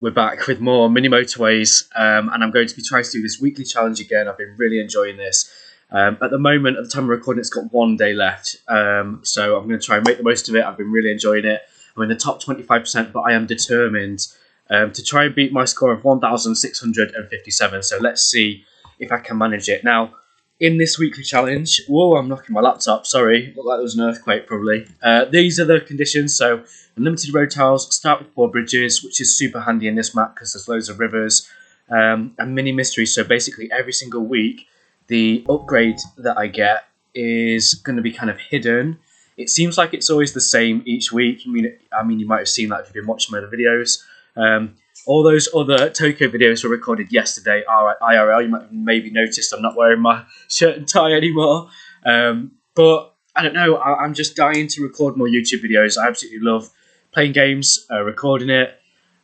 We're back with more mini motorways, and I'm going to be trying to do this weekly challenge again. I've been really enjoying this. At the moment, at the time of recording, it's got 1 day left, so I'm going to try and make the most of it. I've been really enjoying it. I'm in the top 25%, but I am determined to try and beat my score of 1,657. So let's see if I can manage it. Now, in this weekly challenge, whoa, I'm knocking my laptop, sorry. Looked like there was an earthquake, probably. These are the conditions, so unlimited road tiles, start with 4 bridges, which is super handy in this map because there's loads of rivers, and mini mysteries. So basically every single week, the upgrade that I get is going to be kind of hidden. It seems like it's always the same each week. I mean, you might have seen that if you've been watching my other videos. All those other Tokyo videos were recorded yesterday, IRL. You might have maybe noticed I'm not wearing my shirt and tie anymore. But I don't know, I'm just dying to record more YouTube videos. I absolutely love playing games, recording it,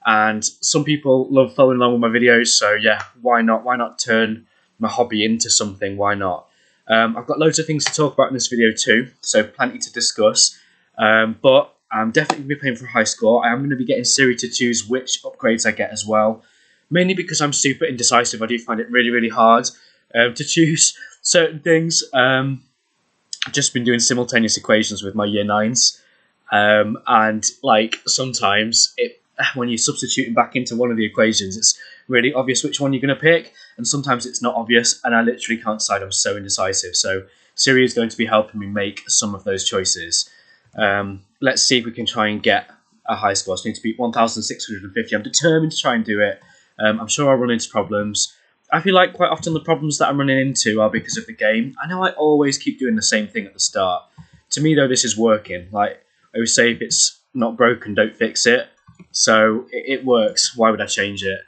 and some people love following along with my videos. So yeah, why not? Why not turn my hobby into something? Why not? I've got loads of things to talk about in this video too, so plenty to discuss. But I'm definitely going to be playing for a high score. I am going to be getting Siri to choose which upgrades I get as well. Mainly because I'm super indecisive. I do find it really, really hard to choose certain things. I've just been doing simultaneous equations with my year 9s. And like sometimes when you're substituting back into one of the equations, it's really obvious which one you're going to pick. And sometimes it's not obvious. And I literally can't decide. I'm so indecisive. So Siri is going to be helping me make some of those choices. Let's see if we can try and get a high score. So I need to beat 1,650. I'm determined to try and do it. I'm sure I'll run into problems. I feel like quite often the problems that I'm running into are because of the game. I know I always keep doing the same thing at the start. To me, though, this is working. Like I always say, if it's not broken, don't fix it. So it works. Why would I change it?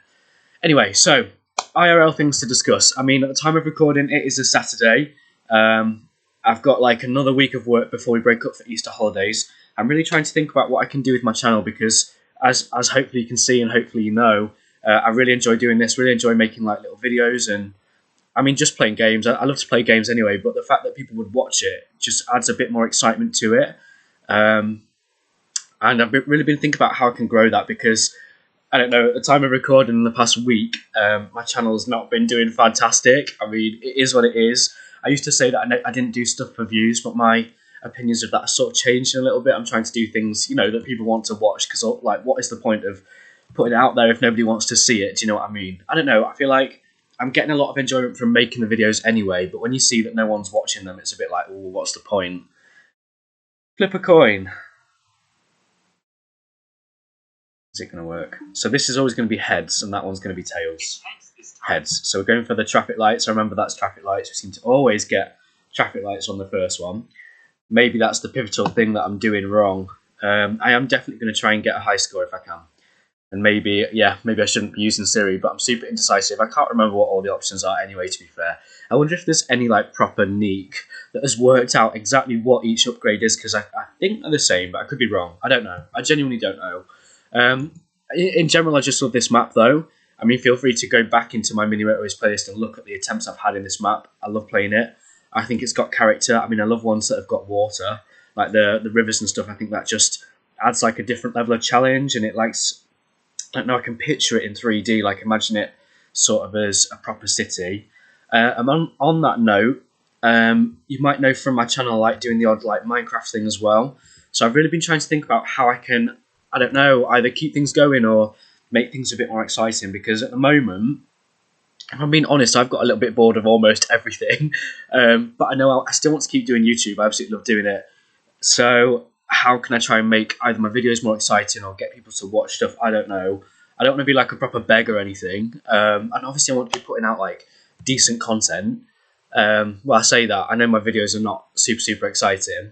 Anyway, so IRL things to discuss. I mean, at the time of recording, it is a Saturday. I've got like another week of work before we break up for Easter holidays. I'm really trying to think about what I can do with my channel because, as hopefully you can see and hopefully you know, I really enjoy doing this. Really enjoy making like little videos and, I mean, just playing games. I love to play games anyway, but the fact that people would watch it just adds a bit more excitement to it. And I've really been thinking about how I can grow that because, I don't know, at the time of recording in the past week, my channel has not been doing fantastic. I mean, it is what it is. I used to say that I didn't do stuff for views, but my opinions of that are sort of changed a little bit. I'm trying to do things, you know, that people want to watch because, like, what is the point of putting it out there if nobody wants to see it? Do you know what I mean? I don't know. I feel like I'm getting a lot of enjoyment from making the videos anyway, but when you see that no one's watching them, it's a bit like, oh, what's the point? Flip a coin. Is it going to work? So this is always going to be heads, and that one's going to be tails. Heads. So we're going for the traffic lights. I remember that's traffic lights. We seem to always get traffic lights on the first one. Maybe that's the pivotal thing that I'm doing wrong. I am definitely going to try and get a high score if I can. And maybe, yeah, maybe I shouldn't be using Siri, but I'm super indecisive. I can't remember what all the options are anyway, to be fair. I wonder if there's any like proper neek that has worked out exactly what each upgrade is, because I think they're the same, but I could be wrong. I don't know. I genuinely don't know. In general, I just love this map, though. I mean, feel free to go back into my Mini Motorways playlist and look at the attempts I've had in this map. I love playing it. I think it's got character. I mean, I love ones that have got water, like the rivers and stuff. I think that just adds like a different level of challenge, and it likes, I don't know, I can picture it in 3D, like imagine it sort of as a proper city. And on that note, you might know from my channel, I like doing the odd like Minecraft thing as well. So I've really been trying to think about how I can, I don't know, either keep things going or make things a bit more exciting, because at the moment, if I'm being honest, I've got a little bit bored of almost everything. But I know I still want to keep doing YouTube. I absolutely love doing it. So how can I try and make either my videos more exciting or get people to watch stuff? I don't know. I don't want to be like a proper beggar or anything. And obviously I want to be putting out like decent content. Well, I say that. I know my videos are not super exciting.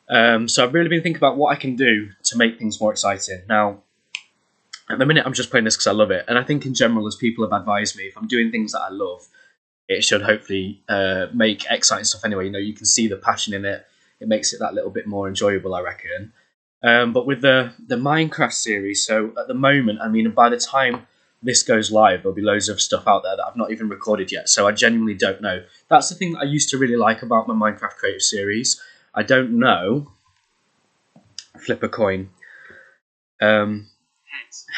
So I've really been thinking about what I can do to make things more exciting. Now, at the minute, I'm just playing this because I love it. And I think in general, as people have advised me, if I'm doing things that I love, it should hopefully make exciting stuff anyway. You know, you can see the passion in it. It makes it that little bit more enjoyable, I reckon. But with the Minecraft series, so at the moment, I mean, by the time this goes live, there'll be loads of stuff out there that I've not even recorded yet. So I genuinely don't know. That's the thing that I used to really like about my Minecraft creative series. I don't know. Flip a coin.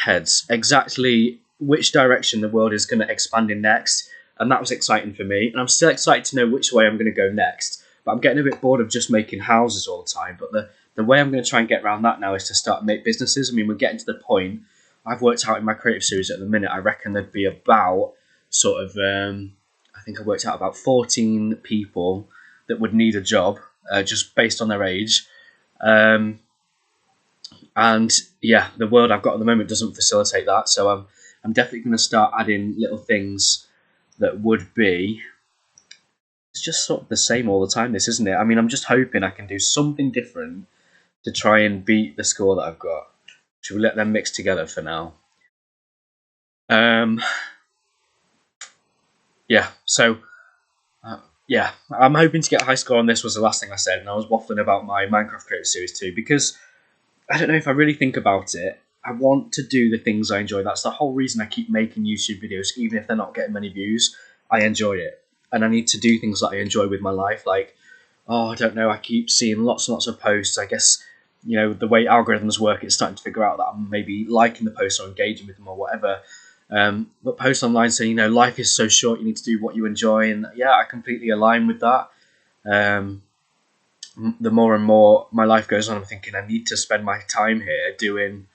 Heads. Exactly which direction the world is going to expand in next, and that was exciting for me. And I'm still excited to know which way I'm going to go next. But I'm getting a bit bored of just making houses all the time. But the way I'm going to try and get around that now is to start make businesses. I mean, we're getting to the point. I've worked out in my creative series at the minute. I reckon there'd be about sort of. I think I worked out about 14 people that would need a job just based on their age. And yeah, the world I've got at the moment doesn't facilitate that. So I'm definitely going to start adding little things that would be. It's just sort of the same all the time, this, isn't it? I mean, I'm just hoping I can do something different to try and beat the score that I've got. Should we let them mix together for now? Yeah, so yeah, I'm hoping to get a high score on this was the last thing I said, and I was waffling about my Minecraft Creative Series too, because I don't know, if I really think about it, I want to do the things I enjoy. That's the whole reason I keep making YouTube videos, even if they're not getting many views. I enjoy it, and I need to do things that I enjoy with my life. Like, I don't know, I keep seeing lots and lots of posts. I guess, the way algorithms work, it's starting to figure out that I'm maybe liking the posts or engaging with them or whatever. But posts online saying, life is so short, you need to do what you enjoy, and yeah, I completely align with that. The more and more my life goes on, I'm thinking I need to spend my time here doing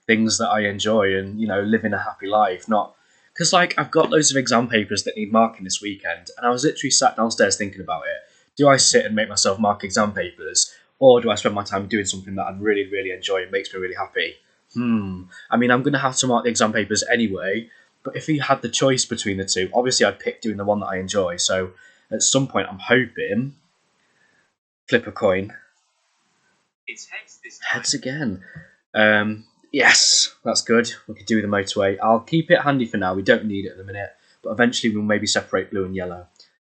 things that I enjoy and, living a happy life. Not because, I've got loads of exam papers that need marking this weekend, and I was literally sat downstairs thinking about it. Do I sit and make myself mark exam papers, or do I spend my time doing something that I really, really enjoy and makes me really happy? I mean, I'm going to have to mark the exam papers anyway, but if you had the choice between the two, obviously I'd pick doing the one that I enjoy. So at some point, I'm hoping. Flip a coin. It's heads this time. Heads again. Yes, that's good. We could do the motorway. I'll keep it handy for now. We don't need it at the minute, but eventually we'll maybe separate blue and yellow.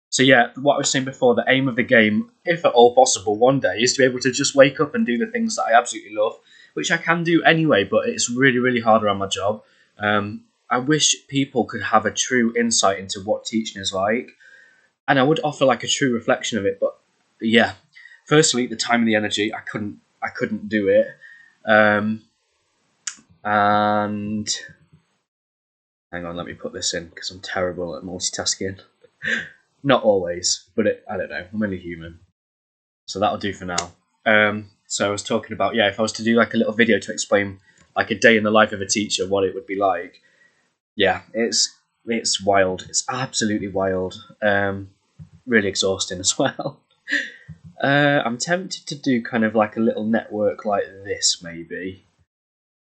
So yeah, what I was saying before, the aim of the game, if at all possible one day, is to be able to just wake up and do the things that I absolutely love, which I can do anyway, but it's really, really hard around my job. I wish people could have a true insight into what teaching is like, and I would offer a true reflection of it, but yeah. Firstly, the time and the energy, I couldn't do it. And hang on, let me put this in because I'm terrible at multitasking. Not always, but I don't know. I'm only human, so that'll do for now. So I was talking about, if I was to do a little video to explain a day in the life of a teacher, what it would be like. Yeah, it's wild. It's absolutely wild. Really exhausting as well. I'm tempted to do kind of a little network like this, maybe.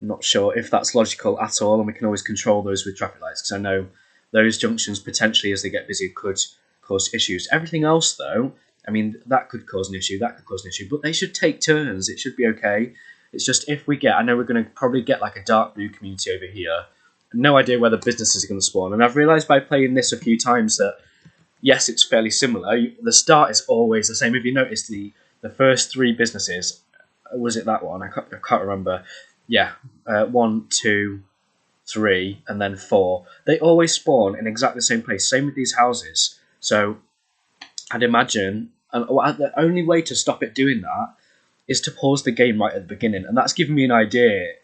I'm not sure if that's logical at all, and we can always control those with traffic lights, because I know those junctions potentially, as they get busy, could cause issues. Everything else, though, I mean, that could cause an issue, but they should take turns. It should be okay. It's just if we get, I know we're going to probably get a dark blue community over here. No idea where the businesses are going to spawn, and I've realised by playing this a few times that yes, it's fairly similar. The start is always the same. If you notice, the first three businesses, was it that one? I can't remember. Yeah, 1, 2, 3, and then 4. They always spawn in exactly the same place. Same with these houses. So I'd imagine, and the only way to stop it doing that is to pause the game right at the beginning, and that's given me an idea.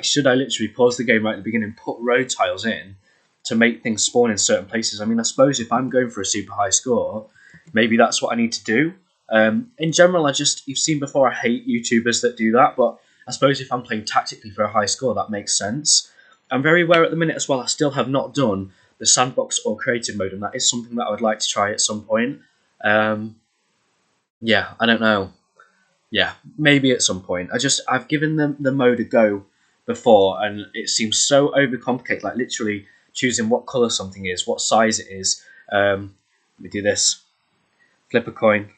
Should I literally pause the game right at the beginning, put road tiles in to make things spawn in certain places? I mean, I suppose if I'm going for a super high score, maybe that's what I need to do. In general, you've seen before, I hate YouTubers that do that, but I suppose if I'm playing tactically for a high score, that makes sense. I'm very aware at the minute as well, I still have not done the sandbox or creative mode, and that is something that I would like to try at some point. Yeah, I don't know. Yeah, maybe at some point. I've given the mode a go before, and it seems so overcomplicated, literally choosing what colour something is, what size it is. Let me do this. Flip a coin.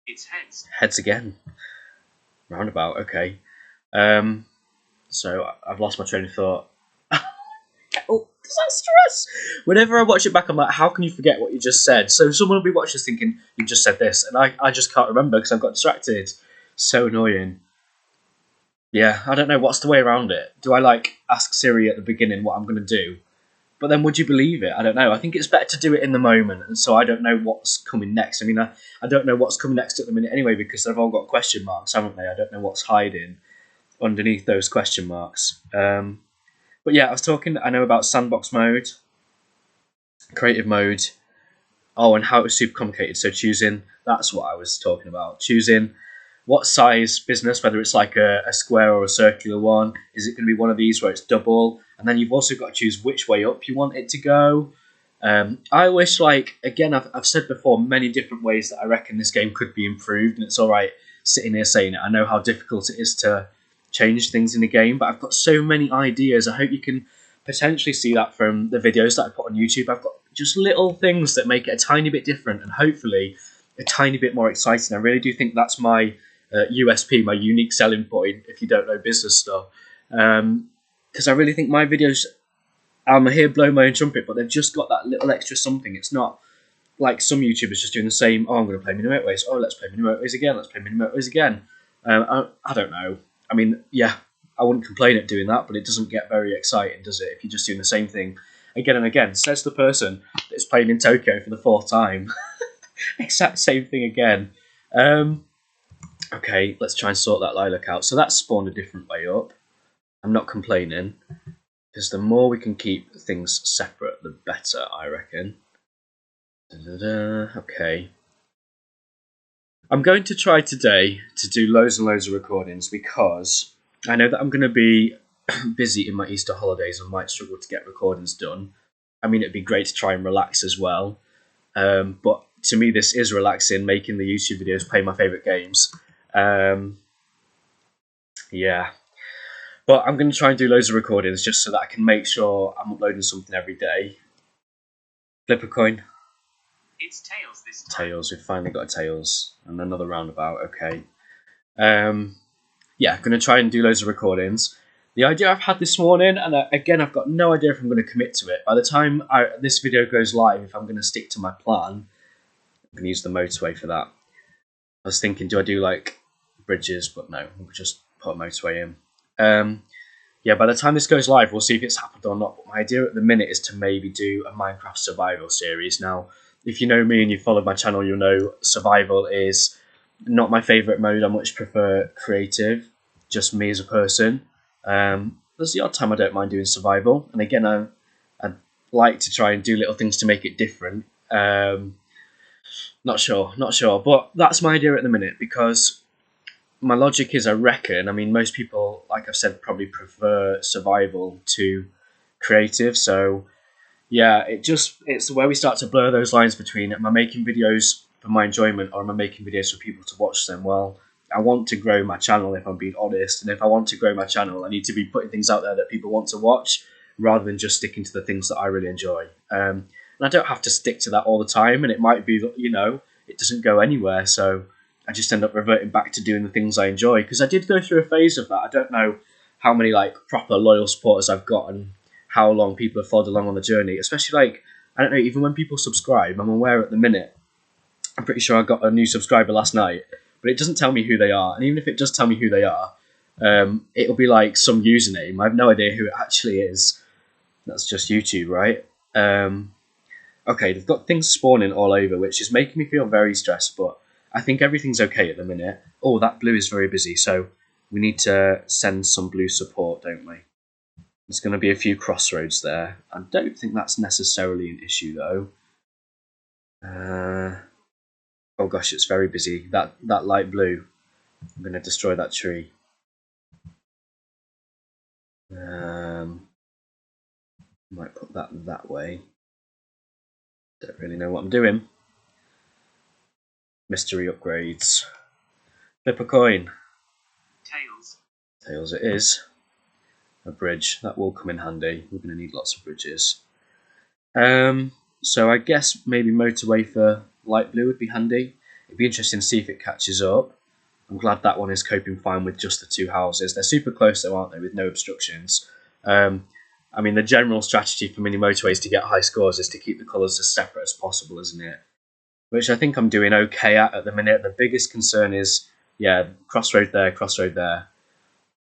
It's heads. Heads again. Roundabout, okay. So I've lost my train of thought. Oh, disastrous! Whenever I watch it back, I'm like, how can you forget what you just said? So someone will be watching this thinking, you just said this, and I just can't remember because I've got distracted. So annoying. Yeah, I don't know what's the way around it. Do I ask Siri at the beginning what I'm going to do? But then would you believe it? I don't know. I think it's better to do it in the moment, and so I don't know what's coming next. I mean, I don't know what's coming next at the minute anyway, because they've all got question marks, haven't they? I don't know what's hiding. underneath those question marks. But yeah, I know about sandbox mode, creative mode, oh, and how it was super complicated. So that's what I was talking about. Choosing what size business, whether it's like a square or a circular one. Is it going to be one of these where it's double? And then you've also got to choose which way up you want it to go. I wish, again, I've said before many different ways that I reckon this game could be improved, and it's all right sitting here saying it. I know how difficult it is to change things in the game, but I've got so many ideas. I hope you can potentially see that from the videos that I put on YouTube. I've got just little things that make it a tiny bit different and hopefully a tiny bit more exciting. I really do think that's my USP, my unique selling point, if you don't know business stuff. Because I really think my videos, I'm here blowing my own trumpet, but they've just got that little extra something. It's not like some YouTubers just doing the same, oh, I'm going to play Mini Motorways. Oh, let's play Mini Motorways again. Let's play Mini Motorways again. I don't know. I mean, yeah, I wouldn't complain at doing that, but it doesn't get very exciting, does it, if you're just doing the same thing again and again? Says the person that's playing in Tokyo for the 4th time. Exact same thing again. Okay, let's try and sort that lilac out. So that's spawned a different way up. I'm not complaining, because the more we can keep things separate, the better, I reckon. Okay. I'm going to try today to do loads and loads of recordings because I know that I'm going to be busy in my Easter holidays and might struggle to get recordings done. I mean, it'd be great to try and relax as well. But to me, this is relaxing, making the YouTube videos, playing my favourite games. Yeah. But I'm going to try and do loads of recordings just so that I can make sure I'm uploading something every day. Flip a coin. It's tails this time. Tails, we've finally got a tails. And another roundabout, okay. Yeah, going to try and do loads of recordings. The idea I've had this morning, and again, I've got no idea if I'm going to commit to it. By the time this video goes live, if I'm going to stick to my plan, I'm going to use the motorway for that. I was thinking, do I do like bridges? But no, we'll just put a motorway in. Yeah, by the time this goes live, we'll see if it's happened or not. But my idea at the minute is to maybe do a Minecraft survival series. Now, if you know me and you've followed my channel, you'll know survival is not my favourite mode. I much prefer creative, just me as a person. There's the odd time I don't mind doing survival. And again, I'd like to try and do little things to make it different. Not sure. But that's my idea at the minute because my logic is, I reckon, I mean, most people, like I've said, probably prefer survival to creative. So yeah, it's where we start to blur those lines between, am I making videos for my enjoyment or am I making videos for people to watch them? Well, I want to grow my channel, if I'm being honest, and if I want to grow my channel, I need to be putting things out there that people want to watch rather than just sticking to the things that I really enjoy. And I don't have to stick to that all the time, and it might be that, it doesn't go anywhere, so I just end up reverting back to doing the things I enjoy, because I did go through a phase of that. I don't know how many proper loyal supporters I've got and how long people have followed along on the journey, especially I don't know, even when people subscribe, I'm aware at the minute, I'm pretty sure I got a new subscriber last night, but it doesn't tell me who they are. And even if it does tell me who they are, it'll be like some username. I have no idea who it actually is. That's just YouTube, right? Okay, they've got things spawning all over, which is making me feel very stressed, but I think everything's okay at the minute. Oh, that blue is very busy, so we need to send some blue support, don't we? There's going to be a few crossroads there. I don't think that's necessarily an issue, though. Oh gosh, it's very busy. That light blue. I'm going to destroy that tree. Might put that way. Don't really know what I'm doing. Mystery upgrades. Flip a coin. Tails. Tails it is. A bridge. That will come in handy. We're going to need lots of bridges. So I guess maybe motorway for light blue would be handy. It'd be interesting to see if it catches up. I'm glad that one is coping fine with just the 2 houses. They're super close though, aren't they, with no obstructions. I mean, the general strategy for mini motorways to get high scores is to keep the colours as separate as possible, isn't it? Which I think I'm doing okay at the minute. The biggest concern is, yeah, crossroad there.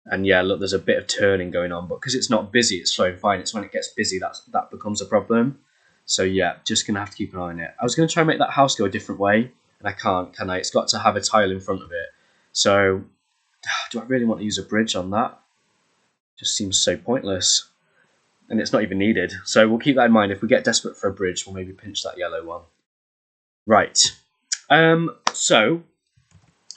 And yeah, look, there's a bit of turning going on, but because it's not busy, it's flowing fine. It's when it gets busy that becomes a problem. So yeah, just going to have to keep an eye on it. I was going to try and make that house go a different way, and I can't, can I? It's got to have a tile in front of it. So do I really want to use a bridge on that? Just seems so pointless. And it's not even needed. So we'll keep that in mind. If we get desperate for a bridge, we'll maybe pinch that yellow one. Right. So,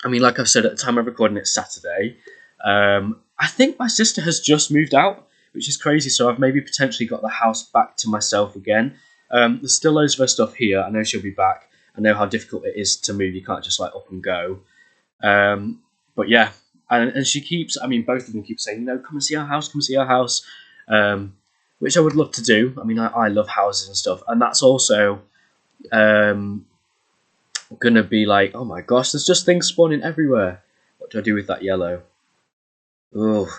I mean, like I've said, at the time of recording, it's Saturday. I think my sister has just moved out, which is crazy. So I've maybe potentially got the house back to myself again. There's still loads of her stuff here. I know she'll be back. I know how difficult it is to move. You can't just like up and go. But yeah, and she keeps, I mean, both of them keep saying, come and see our house, come and see our house, which I would love to do. I mean, I love houses and stuff. And that's also going to be like, oh my gosh, there's just things spawning everywhere. What do I do with that yellow? Oh,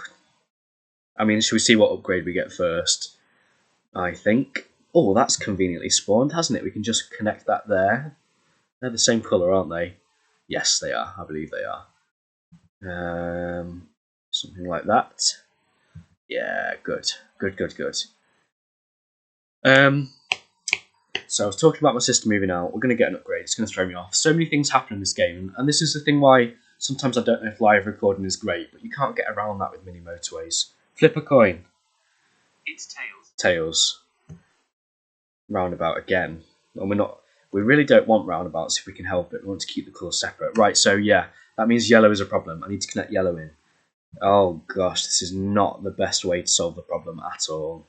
I mean, should we see what upgrade we get first? I think. Oh, that's conveniently spawned, hasn't it? We can just connect that there. They're the same colour, aren't they? Yes, they are. I believe they are. Something like that. Yeah, good. So I was talking about my sister moving out. We're going to get an upgrade. It's going to throw me off. So many things happen in this game, and this is the thing why sometimes I don't know if live recording is great, but you can't get around that with mini motorways. Flip a coin. It's tails. Tails. Roundabout again. And we really don't want roundabouts if we can help it. We want to keep the colours separate. Right, so yeah, that means yellow is a problem. I need to connect yellow in. Oh gosh, this is not the best way to solve the problem at all.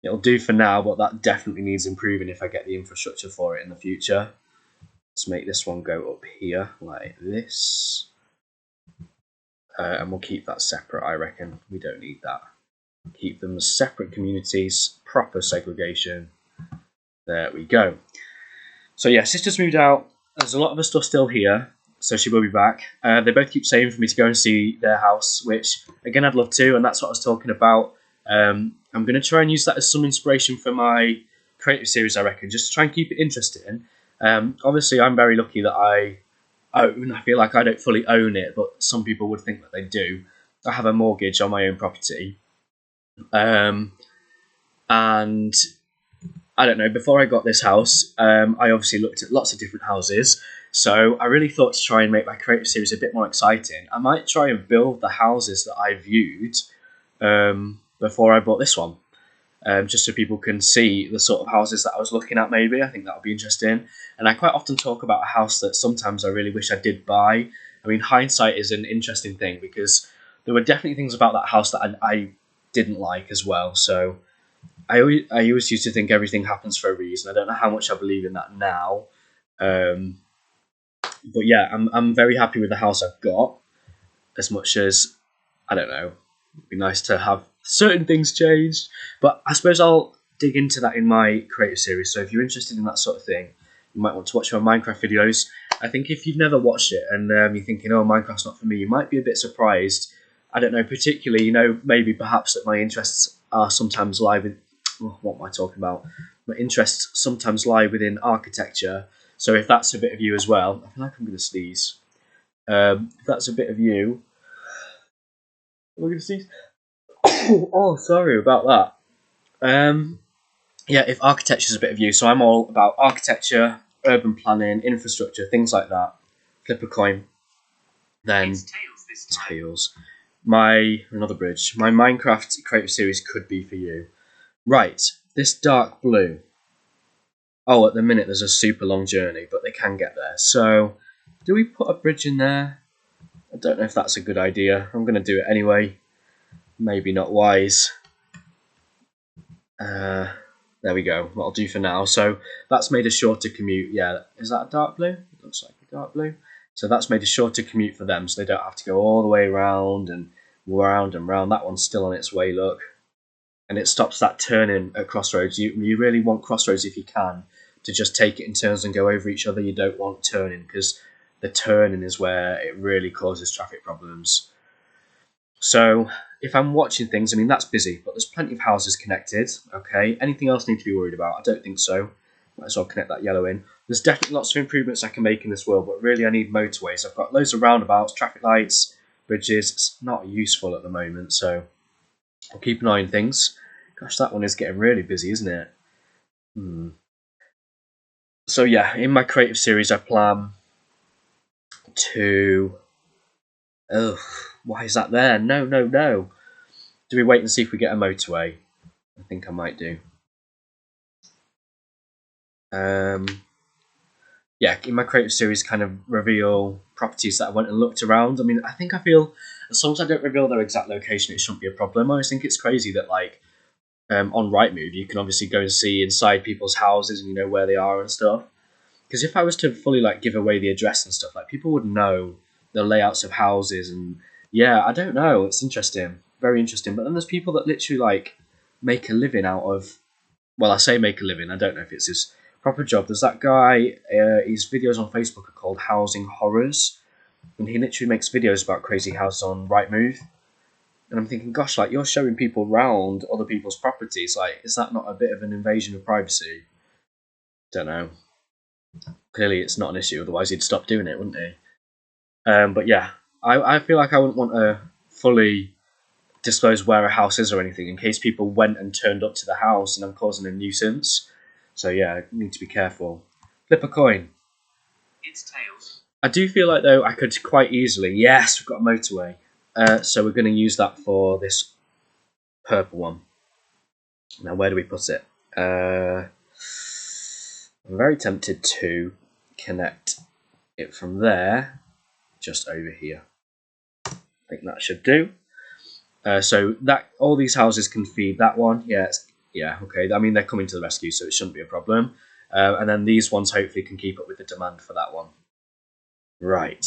It'll do for now, but that definitely needs improving if I get the infrastructure for it in the future. Let's make this one go up here like this. And we'll keep that separate, I reckon. We don't need that. Keep them as separate communities, proper segregation. There we go. So yeah, sister's moved out. There's a lot of her stuff still here, so she will be back. They both keep saying for me to go and see their house, which again I'd love to, and that's what I was talking about. I'm going to try and use that as some inspiration for my creative series, I reckon, just to try and keep it interesting. Obviously, I'm very lucky that I own. I feel like I don't fully own it, but some people would think that they do. I have a mortgage on my own property. And I don't know, before I got this house, I obviously looked at lots of different houses. So I really thought to try and make my creative series a bit more exciting, I might try and build the houses that I viewed before I bought this one. Just so people can see the sort of houses that I was looking at maybe. I think that would be interesting. And I quite often talk about a house that sometimes I really wish I did buy. I mean, hindsight is an interesting thing because there were definitely things about that house that I didn't like as well. So I always used to think everything happens for a reason. I don't know how much I believe in that now. But yeah, I'm very happy with the house I've got. As much as, I don't know, it'd be nice to have certain things changed. But I suppose I'll dig into that in my creative series. So if you're interested in that sort of thing, you might want to watch my Minecraft videos. I think if you've never watched it and you're thinking, oh, Minecraft's not for me, you might be a bit surprised. I don't know, particularly, maybe perhaps that my interests are sometimes lie with... what am I talking about? My interests sometimes lie within architecture. So if that's a bit of you as well, I feel like I'm going to sneeze. If that's a bit of you, we're going to sneeze. Oh, sorry about that. Yeah, if architecture is a bit of you, so I'm all about architecture, urban planning, infrastructure, things like that. Flip a coin. Then It's tails this time. tails. Another bridge. My Minecraft creative series could be for you. Right, this dark blue. Oh, at the minute there's a super long journey, but they can get there. So, do we put a bridge in there? I don't know if that's a good idea. I'm going to do it anyway. Maybe not wise. There we go. What I'll do for now. So, that's made a shorter commute. Yeah, is that a dark blue? It looks like a dark blue. So that's made a shorter commute for them, so they don't have to go all the way around and round and round. That one's still on its way, look. And it stops that turning at crossroads. You really want crossroads if you can to just take it in turns and go over each other. You don't want turning because the turning is where it really causes traffic problems. So if I'm watching things, I mean, that's busy, but there's plenty of houses connected. Okay, anything else I need to be worried about? I don't think so. Might as well connect that yellow in. There's definitely lots of improvements I can make in this world, but really I need motorways. I've got loads of roundabouts, traffic lights, bridges. It's not useful at the moment, so I'll keep an eye on things. Gosh, that one is getting really busy, isn't it? So yeah, in my creative series I plan to... Why is that there? No, no, no. Do we wait and see if we get a motorway? I think I might do. Yeah, in my creative series, kind of reveal properties that I went and looked around. I mean, I feel as long as I don't reveal their exact location, it shouldn't be a problem. I just think it's crazy that like on Rightmove, you can obviously go and see inside people's houses and you know where they are and stuff. Because if I was to fully like give away the address and stuff, like people would know the layouts of houses and yeah, I don't know. It's interesting, very interesting. But then there's people that literally like make a living out of. Well, I say make a living. I don't know if it's his proper job. There's that guy. His videos on Facebook are called Housing Horrors, and he literally makes videos about crazy houses on Rightmove. And I'm thinking, gosh, like you're showing people around other people's properties. Like, is that not a bit of an invasion of privacy? Don't know. Clearly, it's not an issue. Otherwise, he'd stop doing it, wouldn't he? But yeah, I feel like I wouldn't want to fully disclose where a house is or anything in case people went and turned up to the house and I'm causing a nuisance. So yeah, I need to be careful. Flip a coin. It's tails. I do feel like though I could quite easily. Yes, we've got a motorway. So we're going to use that for this purple one. Now, where do we put it? I'm very tempted to connect it from there, just over here. I think that should do. So that all these houses can feed that one. Yeah, okay. I mean, they're coming to the rescue, so it shouldn't be a problem. And then these ones hopefully can keep up with the demand for that one. Right.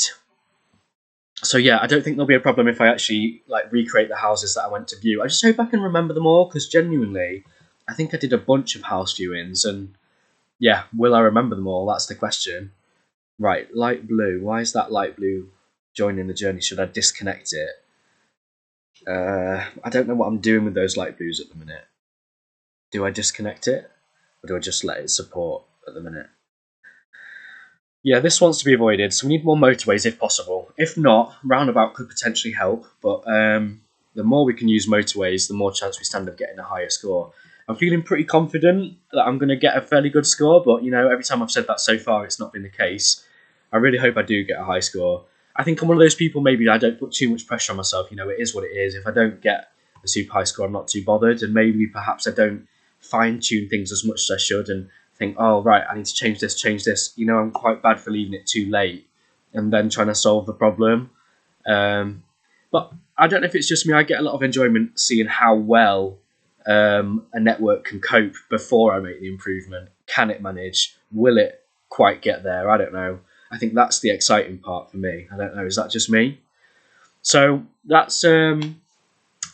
So yeah, I don't think there'll be a problem if I actually like recreate the houses that I went to view. I just hope I can remember them all, because genuinely, I think I did a bunch of house viewings, and yeah, will I remember them all? That's the question. Right, light blue. Why is that light blue joining the journey? Should I disconnect it? I don't know what I'm doing with those light blues at the minute. Do I disconnect it, or do I just let it support at the minute? Yeah, this wants to be avoided, so we need more motorways if possible. If not, roundabout could potentially help, but the more we can use motorways, the more chance we stand of getting a higher score. I'm feeling pretty confident that I'm going to get a fairly good score, but you know, every time I've said that so far, it's not been the case. I really hope I do get a high score. I think I'm one of those people, maybe I don't put too much pressure on myself. You know, it is what it is. If I don't get a super high score, I'm not too bothered, and maybe perhaps I don't fine-tune things as much as I should and think, oh, right, I need to change this. You know, I'm quite bad for leaving it too late and then trying to solve the problem. But I don't know if it's just me. I get a lot of enjoyment seeing how well a network can cope before I make the improvement. Can it manage? Will it quite get there? I don't know. I think that's the exciting part for me. I don't know. Is that just me? So that's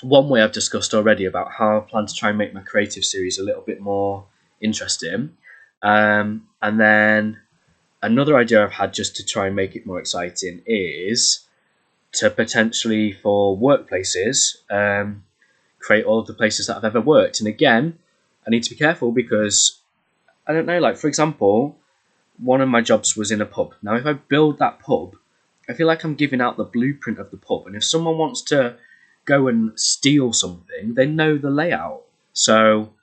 one way I've discussed already about how I plan to try and make my creative series a little bit more interesting. And then another idea I've had just to try and make it more exciting is to potentially, for workplaces, create all of the places that I've ever worked. And again, I need to be careful because, I don't know, like for example, one of my jobs was in a pub. Now, if I build that pub, I feel like I'm giving out the blueprint of the pub. And if someone wants to go and steal something, they know the layout. So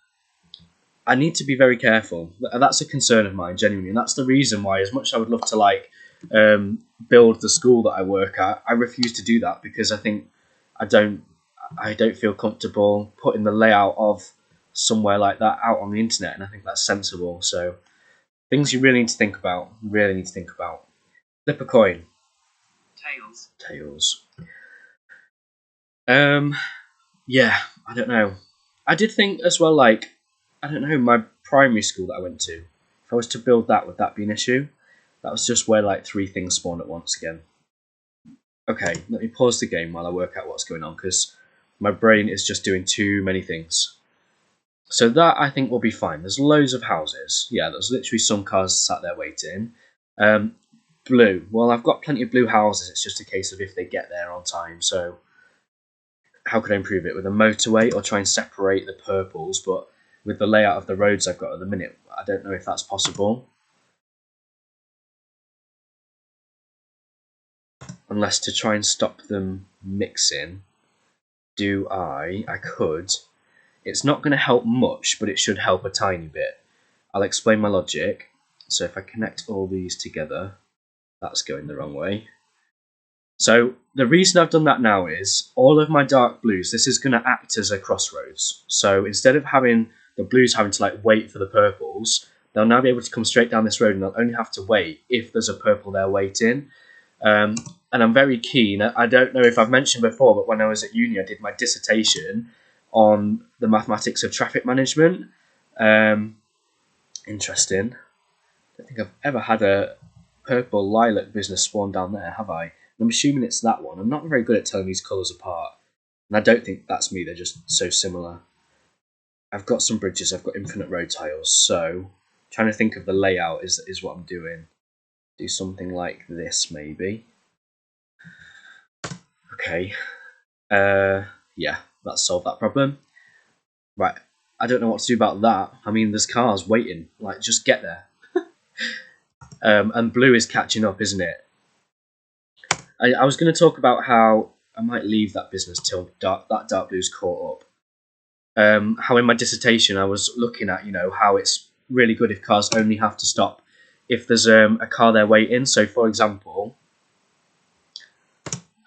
I need to be very careful. That's a concern of mine, genuinely. And that's the reason why, as much as I would love to like build the school that I work at, I refuse to do that because I think I don't feel comfortable putting the layout of somewhere like that out on the internet, and I think that's sensible. So things you really need to think about. Flip a coin. Tails. Yeah, I don't know. I did think as well, like, I don't know, my primary school that I went to, if I was to build that, would that be an issue? That was just where like 3 things spawn at once again. Okay, let me pause the game while I work out what's going on, because my brain is just doing too many things. So that, I think, will be fine. There's loads of houses. Yeah, there's literally some cars sat there waiting. Blue. Well, I've got plenty of blue houses. It's just a case of if they get there on time. So how could I improve it? With a motorway, or try and separate the purples? But with the layout of the roads I've got at the minute, I don't know if that's possible. Unless to try and stop them mixing, I could. It's not going to help much, but it should help a tiny bit. I'll explain my logic. So if I connect all these together, that's going the wrong way. So the reason I've done that now is all of my dark blues, this is going to act as a crossroads. So instead of having the blues having to like wait for the purples, they'll now be able to come straight down this road and they'll only have to wait if there's a purple there waiting. And I'm very keen. I don't know if I've mentioned before, but when I was at uni, I did my dissertation on the mathematics of traffic management. Interesting. I don't think I've ever had a purple lilac business spawn down there, have I? I'm assuming it's that one. I'm not very good at telling these colours apart. And I don't think that's me, they're just so similar. I've got some bridges, I've got infinite road tiles, so trying to think of the layout is what I'm doing. Do something like this, maybe. Okay. Yeah, that's solved that problem. Right, I don't know what to do about that. I mean, there's cars waiting. Like, just get there. And blue is catching up, isn't it? I was going to talk about how I might leave that business till that dark blue's caught up. How in my dissertation I was looking at, how it's really good if cars only have to stop if there's a car there waiting. So, for example,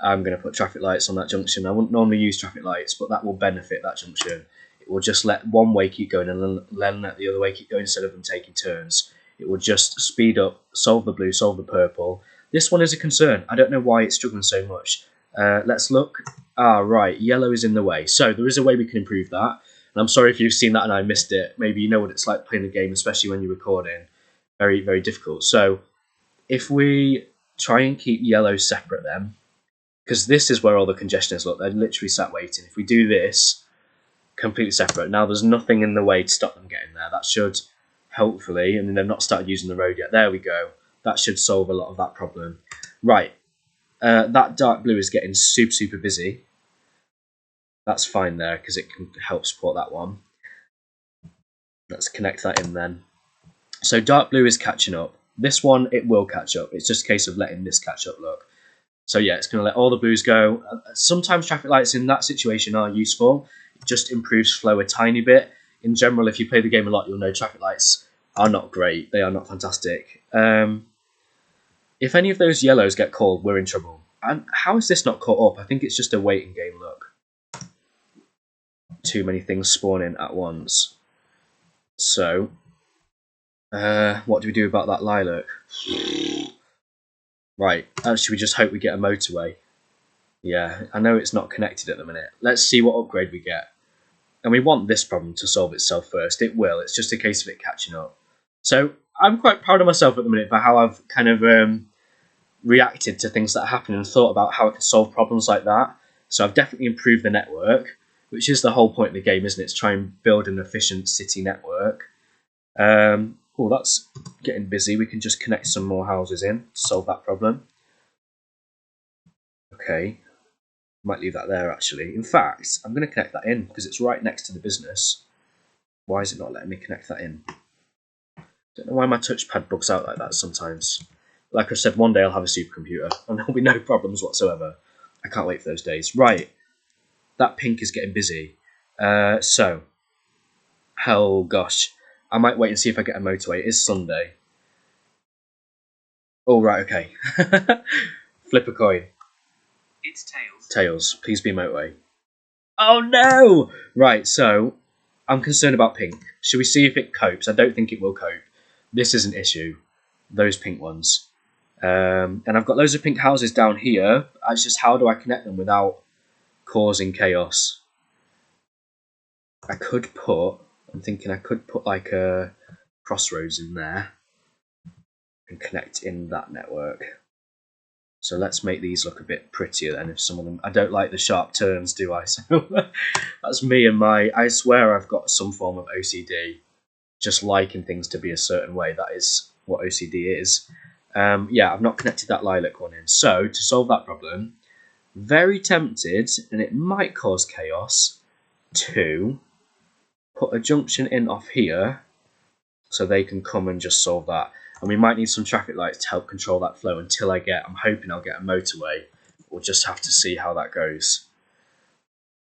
I'm going to put traffic lights on that junction. I wouldn't normally use traffic lights, but that will benefit that junction. It will just let one way keep going and then let the other way keep going instead of them taking turns. It will just speed up, solve the blue, solve the purple. This one is a concern. I don't know why it's struggling so much. Let's look. Right, yellow is in the way. So there is a way we can improve that. And I'm sorry if you've seen that and I missed it. Maybe you know what it's like playing the game, especially when you're recording. Very, very difficult. So if we try and keep yellow separate then, because this is where all the congestion is. Look, they're literally sat waiting. If we do this, completely separate. Now there's nothing in the way to stop them getting there. That should, hopefully, and they've not started using the road yet. There we go. That should solve a lot of that problem. Right, that dark blue is getting super, super busy. That's fine there, because it can help support that one. Let's connect that in then. So dark blue is catching up. This one, it will catch up. It's just a case of letting this catch up, look. So yeah, it's going to let all the blues go. Sometimes traffic lights in that situation are useful. It just improves flow a tiny bit. In general, if you play the game a lot, you'll know traffic lights are not great. They are not fantastic. If any of those yellows get called, we're in trouble. And how is this not caught up? I think it's just a waiting game, look. Too many things spawning at once. So, what do we do about that lilac? Right, should we just hope we get a motorway? Yeah, I know it's not connected at the minute. Let's see what upgrade we get. And we want this problem to solve itself first. It will. It's just a case of it catching up. So I'm quite proud of myself at the minute for how I've kind of reacted to things that happen and thought about how I can solve problems like that. So I've definitely improved the network, which is the whole point of the game, isn't it? To try and build an efficient city network. Oh, that's getting busy. We can just connect some more houses in to solve that problem. Okay. Might leave that there, actually. In fact, I'm going to connect that in because it's right next to the business. Why is it not letting me connect that in? Don't know why my touchpad bugs out like that sometimes. Like I said, one day I'll have a supercomputer and there'll be no problems whatsoever. I can't wait for those days. Right. That pink is getting busy. So, oh gosh. I might wait and see if I get a motorway. It is Sunday. Oh, right, okay. Flip a coin. It's tails. Tails. Please be motorway. Oh, no! Right, so, I'm concerned about pink. Should we see if it copes? I don't think it will cope. This is an issue. Those pink ones. And I've got loads of pink houses down here. It's just how do I connect them without causing chaos? I'm thinking I could put like a crossroads in there and connect in that network. So let's make these look a bit prettier then. If some of them, I don't like the sharp turns, do I? So that's me and I swear I've got some form of OCD, just liking things to be a certain way. That is what OCD is. Yeah, I've not connected that lilac one in. So to solve that problem, very tempted, and it might cause chaos, to put a junction in off here so they can come and just solve that. And we might need some traffic lights to help control that flow until I'm hoping I'll get a motorway. We'll just have to see how that goes.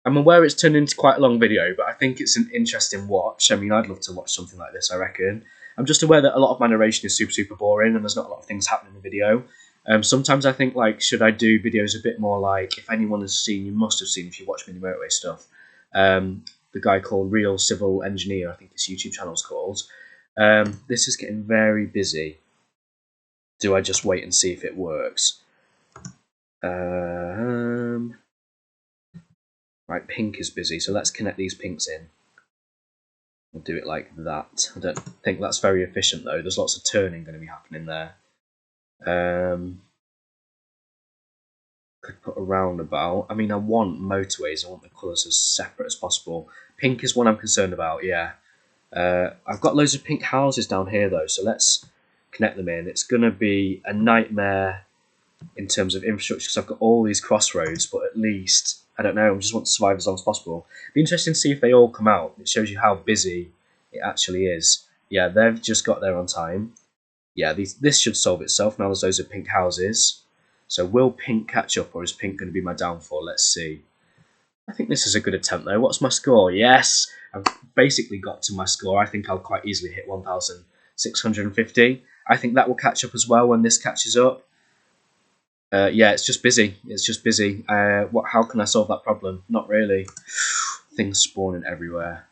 I'm aware it's turned into quite a long video, but I think it's an interesting watch. I mean, I'd love to watch something like this, I reckon. I'm just aware that a lot of my narration is super, super boring and there's not a lot of things happening in the video. Sometimes I think, like, should I do videos a bit more like, if anyone has seen, you must have seen if you watch Mini Motorway stuff, the guy called Real Civil Engineer, I think his YouTube channel's called. This is getting very busy. Do I just wait and see if it works? Right, pink is busy, so let's connect these pinks in. We'll do it like that. I don't think that's very efficient though. There's lots of turning going to be happening there. Could put a roundabout. I mean, I want motorways. I want the colours as separate as possible. Pink is one I'm concerned about, yeah. I've got loads of pink houses down here though, so let's connect them in. It's going to be a nightmare in terms of infrastructure because I've got all these crossroads, but at least, I don't know, I just want to survive as long as possible. It'd be interesting to see if they all come out. It shows you how busy it actually is. Yeah, they've just got there on time. Yeah, this should solve itself. Now there's loads of pink houses. So will pink catch up, or is pink going to be my downfall? Let's see. I think this is a good attempt though. What's my score? Yes, I've basically got to my score. I think I'll quite easily hit 1,650. I think that will catch up as well when this catches up. Yeah, it's just busy. It's just busy. How can I solve that problem? Not really. Things spawning everywhere.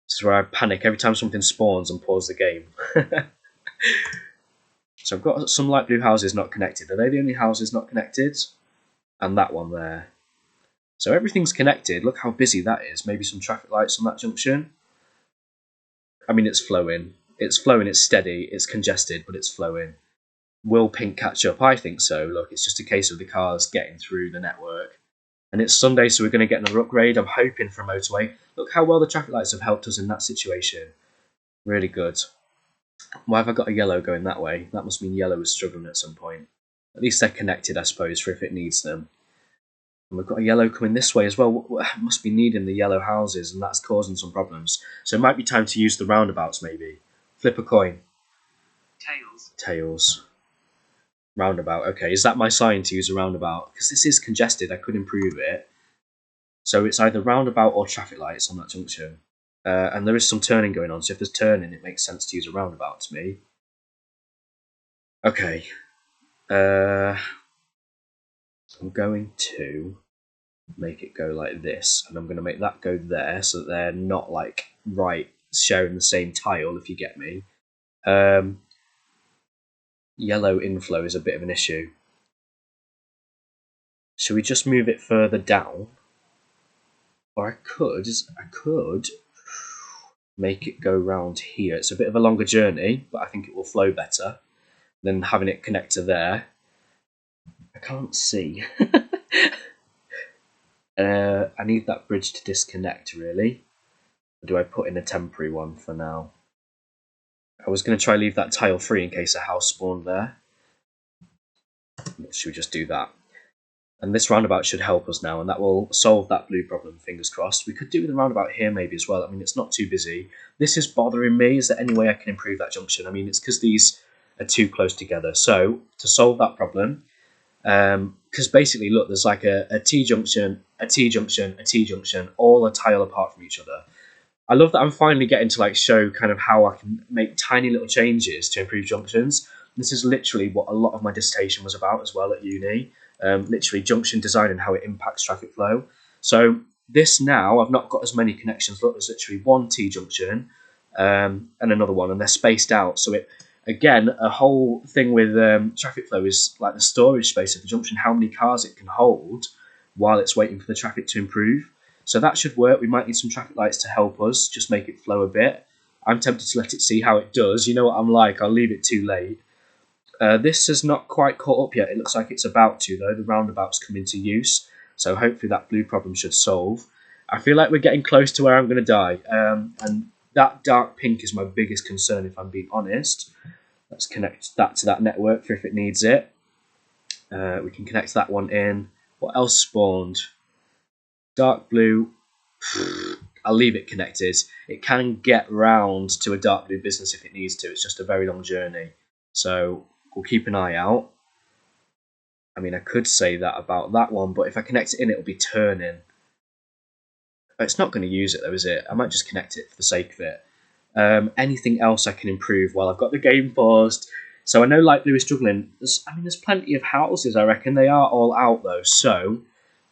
This is where I panic every time something spawns and pause the game. So I've got some light blue houses not connected. Are they the only houses not connected? And that one there. So everything's connected. Look how busy that is. Maybe some traffic lights on that junction. I mean, it's flowing. It's flowing, it's steady, it's congested, but it's flowing. Will pink catch up? I think so. Look, it's just a case of the cars getting through the network. And it's Sunday, so we're going to get another upgrade. I'm hoping for a motorway. Look how well the traffic lights have helped us in that situation. Really good. Why have I got a yellow going that way? That must mean yellow is struggling at some point. At least they're connected, I suppose, for if it needs them. And we've got a yellow coming this way as well. Must be needing the yellow houses, and that's causing some problems. So it might be time to use the roundabouts, maybe. Flip a coin. Tails. Tails. Roundabout. Okay, is that my sign to use a roundabout? Because this is congested, I could improve it. So it's either roundabout or traffic lights on that junction. And there is some turning going on, so if there's turning, it makes sense to use a roundabout to me. Okay. I'm going to make it go like this, and I'm going to make that go there, so that they're not, like, right, sharing the same tile, if you get me. Yellow inflow is a bit of an issue. Should we just move it further down? Or I could make it go round here. It's a bit of a longer journey, but I think it will flow better than having it connect to there. I can't see. I need that bridge to disconnect, really. Or do I put in a temporary one for now? I was going to try leave that tile free in case a house spawned there. Should we just do that? And this roundabout should help us now, and that will solve that blue problem, fingers crossed. We could do the roundabout here maybe as well. I mean, it's not too busy. This is bothering me. Is there any way I can improve that junction? I mean, it's because these are too close together. So, to solve that problem, because basically, look, there's like a T-junction, a T-junction, a T-junction, all a tile apart from each other. I love that I'm finally getting to like show kind of how I can make tiny little changes to improve junctions. This is literally what a lot of my dissertation was about as well at uni. Literally junction design and how it impacts traffic flow. So this now, I've not got as many connections. Look, there's literally one T-junction and another one, and they're spaced out. So it, again, a whole thing with traffic flow is like the storage space of the junction, how many cars it can hold while it's waiting for the traffic to improve. So that should work. We might need some traffic lights to help us, just make it flow a bit. I'm tempted to let it see how it does. You know what I'm like, I'll leave it too late. This has not quite caught up yet. It looks like it's about to, though. The roundabout's come into use, so hopefully that blue problem should solve. I feel like we're getting close to where I'm going to die, and that dark pink is my biggest concern, if I'm being honest. Let's connect that to that network for if it needs it. We can connect that one in. What else spawned? Dark blue. I'll leave it connected. It can get round to a dark blue business if it needs to. It's just a very long journey. So we'll keep an eye out. I mean, I could say that about that one, but if I connect it in, it'll be turning. It's not going to use it though, is it? I might just connect it for the sake of it. Anything else I can improve while I've got the game paused? So I know light blue is struggling. There's plenty of houses, I reckon. They are all out, though. So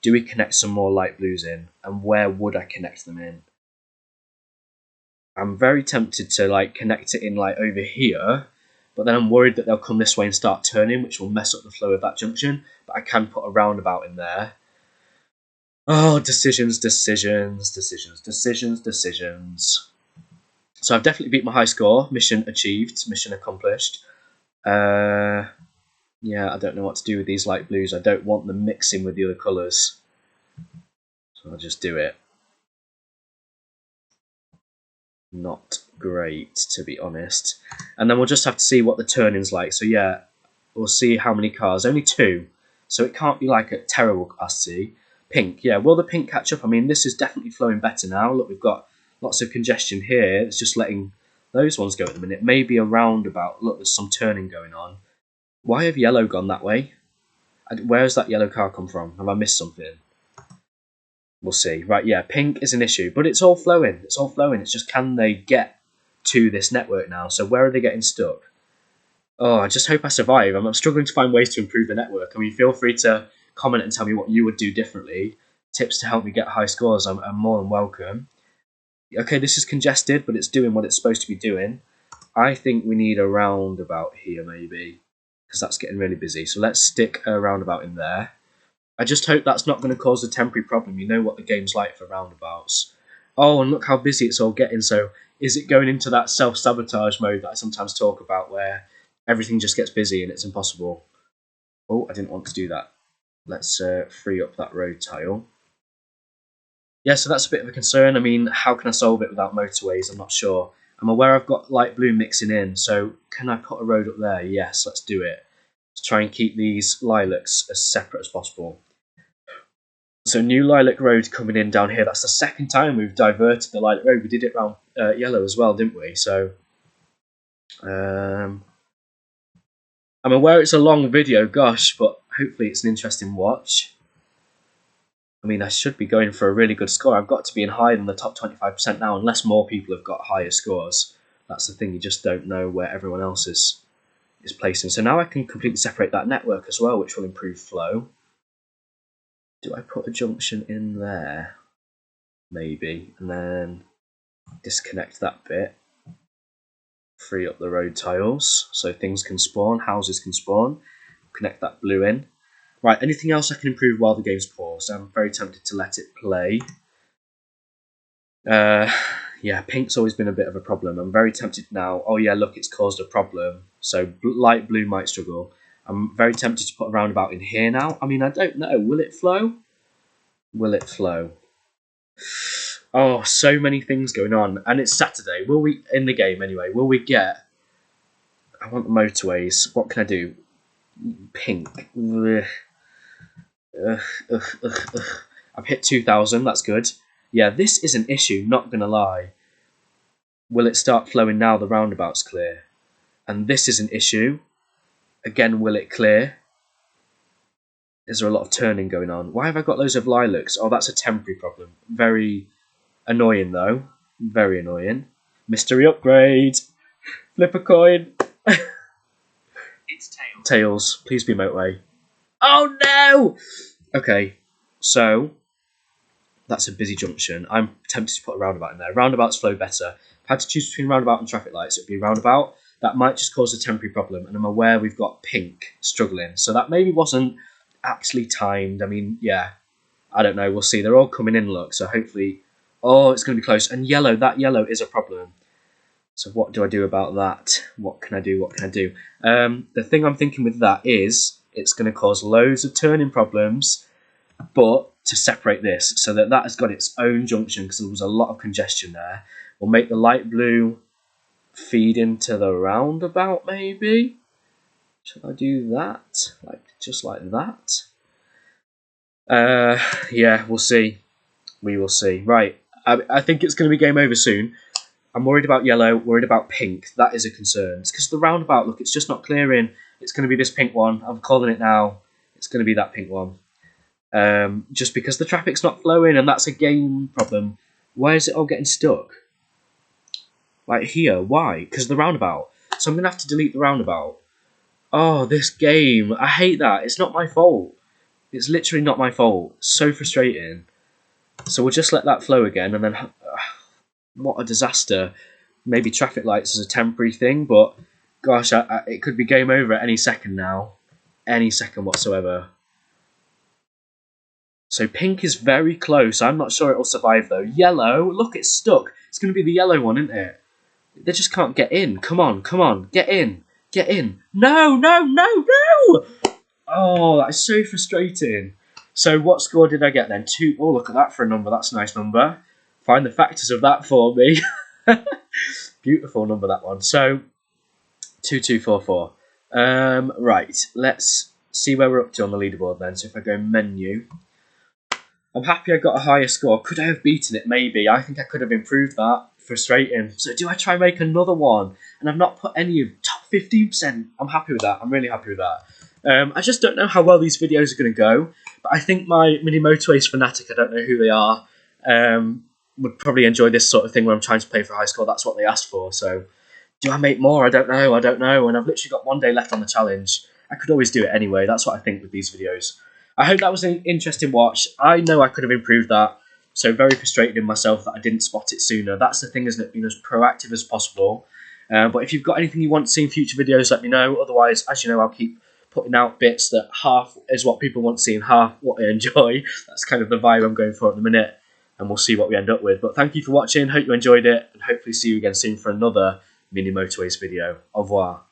do we connect some more light blues in? And where would I connect them in? I'm very tempted to like connect it in like over here, but then I'm worried that they'll come this way and start turning, which will mess up the flow of that junction. But I can put a roundabout in there. Oh, decisions. So I've definitely beat my high score. Mission achieved. Mission accomplished. Yeah, I don't know what to do with these light blues. I don't want them mixing with the other colours. So I'll just do it. Not great, to be honest. And then we'll just have to see what the turning's like. So yeah, we'll see how many cars. Only 2. So it can't be like at terrible capacity. Pink, yeah. Will the pink catch up? I mean, this is definitely flowing better now. Look, we've got lots of congestion here. It's just letting those ones go at the minute. Maybe a roundabout. Look, there's some turning going on. Why have yellow gone that way? Where has that yellow car come from? Have I missed something? We'll see. Right, yeah, pink is an issue, but it's all flowing. It's all flowing. It's just, can they get to this network now? So where are they getting stuck? Oh, I just hope I survive. I'm struggling to find ways to improve the network. I mean, feel free to comment and tell me what you would do differently. Tips to help me get high scores. I'm more than welcome. Okay, this is congested, but it's doing what it's supposed to be doing. I think we need a roundabout here, maybe, because that's getting really busy. So let's stick a roundabout in there. I just hope that's not going to cause a temporary problem. You know what the game's like for roundabouts. Oh, and look how busy it's all getting. So is it going into that self-sabotage mode that I sometimes talk about, where everything just gets busy and it's impossible? Oh, I didn't want to do that. Let's free up that road tile. Yeah, so that's a bit of a concern. I mean, how can I solve it without motorways? I'm not sure. I'm aware I've got light blue mixing in, so can I put a road up there? Yes, let's do it. Let's try and keep these lilacs as separate as possible. So new lilac road coming in down here. That's the second time we've diverted the lilac road. We did it around yellow as well, didn't we? So I'm aware it's a long video, gosh, but hopefully it's an interesting watch. I mean, I should be going for a really good score. I've got to be in higher than the top 25% now, unless more people have got higher scores. That's the thing, you just don't know where everyone else is placing. So now I can completely separate that network as well, which will improve flow. Do I put a junction in there? Maybe. And then disconnect that bit. Free up the road tiles so things can spawn, houses can spawn. Connect that blue in. Right, anything else I can improve while the game's paused? I'm very tempted to let it play. Yeah, pink's always been a bit of a problem. I'm very tempted now. Oh yeah, look, it's caused a problem. So light blue might struggle. I'm very tempted to put a roundabout in here now. I mean, I don't know. Will it flow? Will it flow? Oh, so many things going on. And it's Saturday. Will we, in the game anyway, will we get... I want the motorways. What can I do? Pink. I've hit 2,000. That's good. Yeah, this is an issue, not going to lie. Will it start flowing now the roundabout's clear? And this is an issue. Again, will it clear? Is there a lot of turning going on? Why have I got loads of lilacs? Oh, that's a temporary problem. Very annoying, though. Very annoying. Mystery upgrade. Flip a coin. It's tails. Tails. Please be motorway. Oh, no! Okay, so that's a busy junction. I'm tempted to put a roundabout in there. Roundabouts flow better. If I had to choose between roundabout and traffic lights, it would be roundabout. That might just cause a temporary problem, and I'm aware we've got pink struggling. So that maybe wasn't aptly timed. I mean, yeah, I don't know. We'll see. They're all coming in, look, so hopefully... Oh, it's going to be close. And yellow, that yellow is a problem. So what do I do about that? What can I do? What can I do? The thing I'm thinking with that is it's going to cause loads of turning problems, but to separate this so that that has got its own junction, because there was a lot of congestion there. We'll make the light blue feed into the roundabout, maybe? Should I do that? Like, just like that? Yeah, we'll see. We will see. Right, I think it's going to be game over soon. I'm worried about yellow, worried about pink. That is a concern. It's because the roundabout, look, it's just not clearing. It's going to be this pink one. I'm calling it now. It's going to be that pink one. Just because the traffic's not flowing, and that's a game problem. Why is it all getting stuck? Like here, why? Because the roundabout. So I'm going to have to delete the roundabout. Oh, this game. I hate that. It's not my fault. It's literally not my fault. So frustrating. So we'll just let that flow again, and then what a disaster. Maybe traffic lights is a temporary thing, but gosh, it could be game over at any second now. Any second whatsoever. So pink is very close. I'm not sure it'll survive though. Yellow, look, it's stuck. It's going to be the yellow one, isn't it? They just can't get in. Come on, come on, get in. Get in. No, no, no, no! Oh, that is so frustrating. So what score did I get then? 2. Oh, look at that for a number. That's a nice number. Find the factors of that for me. Beautiful number, that one. So, 2244. Right, let's see where we're up to on the leaderboard then. So if I go menu, I'm happy I got a higher score. Could I have beaten it? Maybe. I think I could have improved that. Frustrating. So do I try and make another one? And I've not put any of top 15%. I'm happy with that. I'm really happy with that. I just don't know how well these videos are going to go. But I think my Mini Motorways fanatic, I don't know who they are, would probably enjoy this sort of thing where I'm trying to play for high score. That's what they asked for. So do I make more? I don't know. I don't know. And I've literally got one day left on the challenge. I could always do it anyway. That's what I think with these videos. I hope that was an interesting watch. I know I could have improved that. So very frustrated in myself that I didn't spot it sooner. That's the thing, isn't it? Being as proactive as possible. But if you've got anything you want to see in future videos, let me know. Otherwise, as you know, I'll keep putting out bits that half is what people want to see and half what they enjoy. That's kind of the vibe I'm going for at the minute. And we'll see what we end up with. But thank you for watching. Hope you enjoyed it. And hopefully see you again soon for another Mini Motorways video. Au revoir.